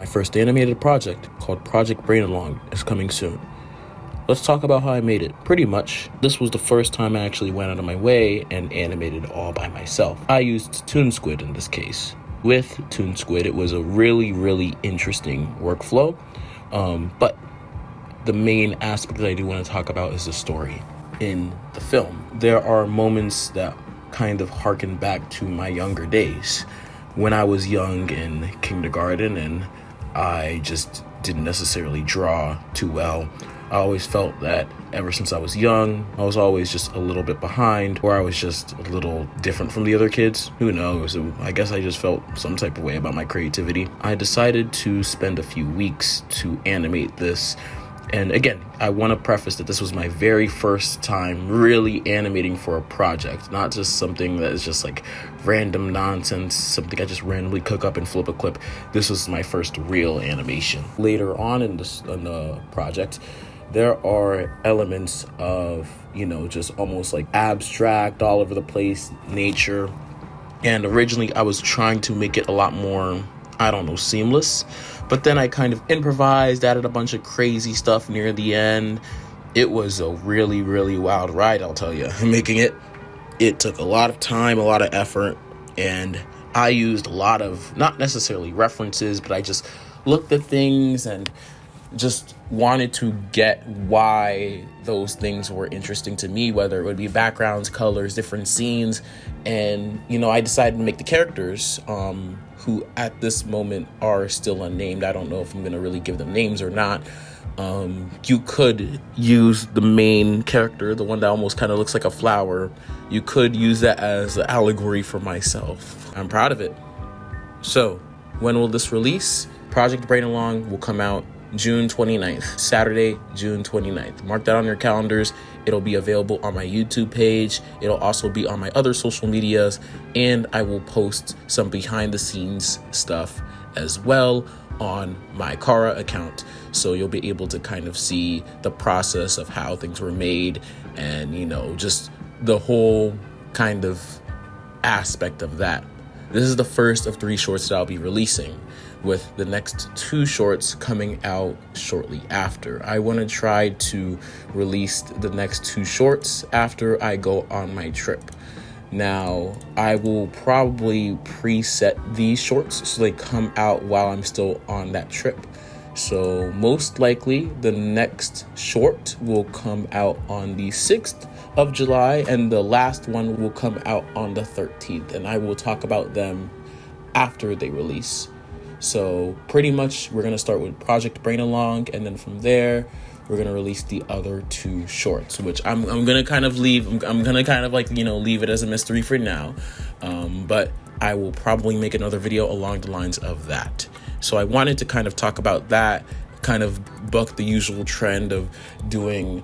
My first animated project, called Project Brain Along, is coming soon. Let's talk about how I made it. Pretty much, this was the first time I actually went out of my way and animated all by myself. I used Toon Squid in this case. With Toon Squid, it was a really, really interesting workflow. But the main aspect that I do want to talk about is the story in the film. There are moments that kind of harken back to my younger days when I was young in kindergarten and I just didn't necessarily draw too well. I always felt that ever since I was young, I was always just a little bit behind, or I was just a little different from the other kids. Who knows? I guess I just felt some type of way about my creativity. I decided to spend a few weeks to animate this. And again, I want to preface that this was my very first time really animating for a project, not just something that is just like random nonsense, something I just randomly cook up and flip a clip. This was my first real animation. Later on in the project, there are elements of, just almost like abstract, all over the place nature. And originally I was trying to make it a lot more, seamless. But then I kind of improvised, added a bunch of crazy stuff near the end. It was a really, really wild ride, I'll tell you. Making it took a lot of time, a lot of effort, and I used a lot of, not necessarily references, but I just looked at things and just wanted to get why those things were interesting to me, whether it would be backgrounds, colors, different scenes. And, I decided to make the characters, who at this moment are still unnamed. I don't know if I'm going to really give them names or not. You could use the main character, the one that almost kind of looks like a flower. You could use that as an allegory for myself. I'm proud of it. So, when will this release? Project Brain Along will come out June 29th, Saturday, June 29th. Mark that on your calendars. It'll be available on my YouTube page. It'll also be on my other social medias, and I will post some behind the scenes stuff as well on my Kara account. So you'll be able to kind of see the process of how things were made and, just the whole kind of aspect of that. This is the first of 3 shorts that I'll be releasing, with the next 2 shorts coming out shortly after. I want to try to release the next 2 shorts after I go on my trip. Now, I will probably preset these shorts so they come out while I'm still on that trip. So most likely the next short will come out on the 6th of July and the last one will come out on the 13th. And I will talk about them after they release. So pretty much we're going to start with Project Brain Along, and then from there we're going to release the other 2 shorts, which I'm going to kind of leave. I'm going to kind of leave it as a mystery for now. But I will probably make another video along the lines of that. So I wanted to kind of talk about that, kind of buck the usual trend of doing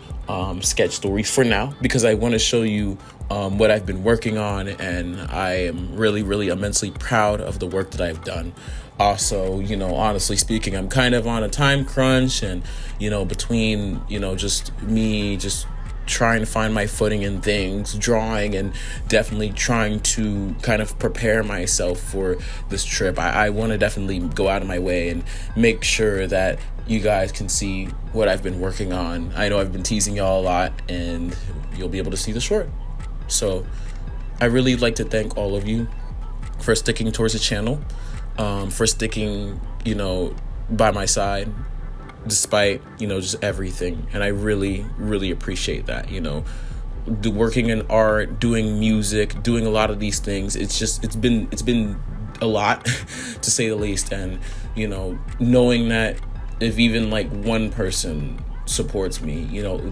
sketch stories for now, because I want to show you what I've been working on, and I am really, really immensely proud of the work that I've done. Also, honestly speaking, I'm kind of on a time crunch, and, between, just me just trying to find my footing in things, drawing, and definitely trying to kind of prepare myself for this trip. I want to definitely go out of my way and make sure that you guys can see what I've been working on. I know I've been teasing y'all a lot, and you'll be able to see the short. So I really like to thank all of you for sticking towards the channel, for sticking, by my side, despite, just everything. And I really, really appreciate that, working in art, doing music, doing a lot of these things. It's been a lot to say the least. And, knowing that if even like one person supports me,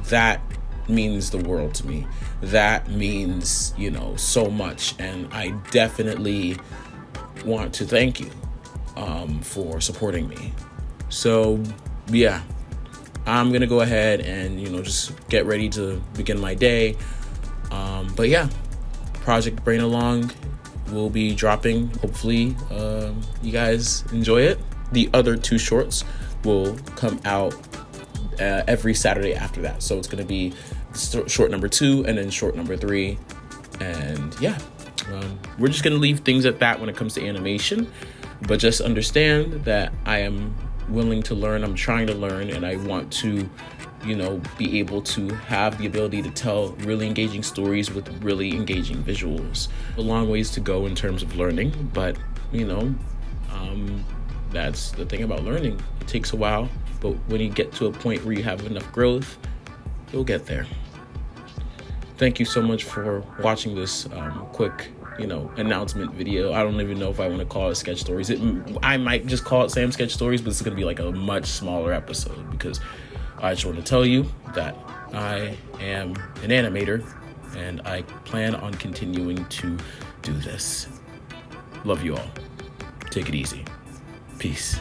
that means the world to me. That means, so much. And I definitely want to thank you for supporting me. So yeah, I'm gonna go ahead and just get ready to begin my day. But yeah, Project Brain Along will be dropping. Hopefully you guys enjoy it. The other 2 shorts will come out every Saturday after that. So it's gonna be short number 2 and then short number 3. And yeah, we're just gonna leave things at that when it comes to animation. But just understand that I am willing to learn. I'm trying to learn, and I want to, be able to have the ability to tell really engaging stories with really engaging visuals. A long ways to go in terms of learning, but, that's the thing about learning. It takes a while, but when you get to a point where you have enough growth, you'll get there. Thank you so much for watching this quick, announcement video. I don't even know if I want to call it sketch stories. I might just call it Sam Sketch Stories, but it's going to be like a much smaller episode because I just want to tell you that I am an animator and I plan on continuing to do this. Love you all. Take it easy. Peace.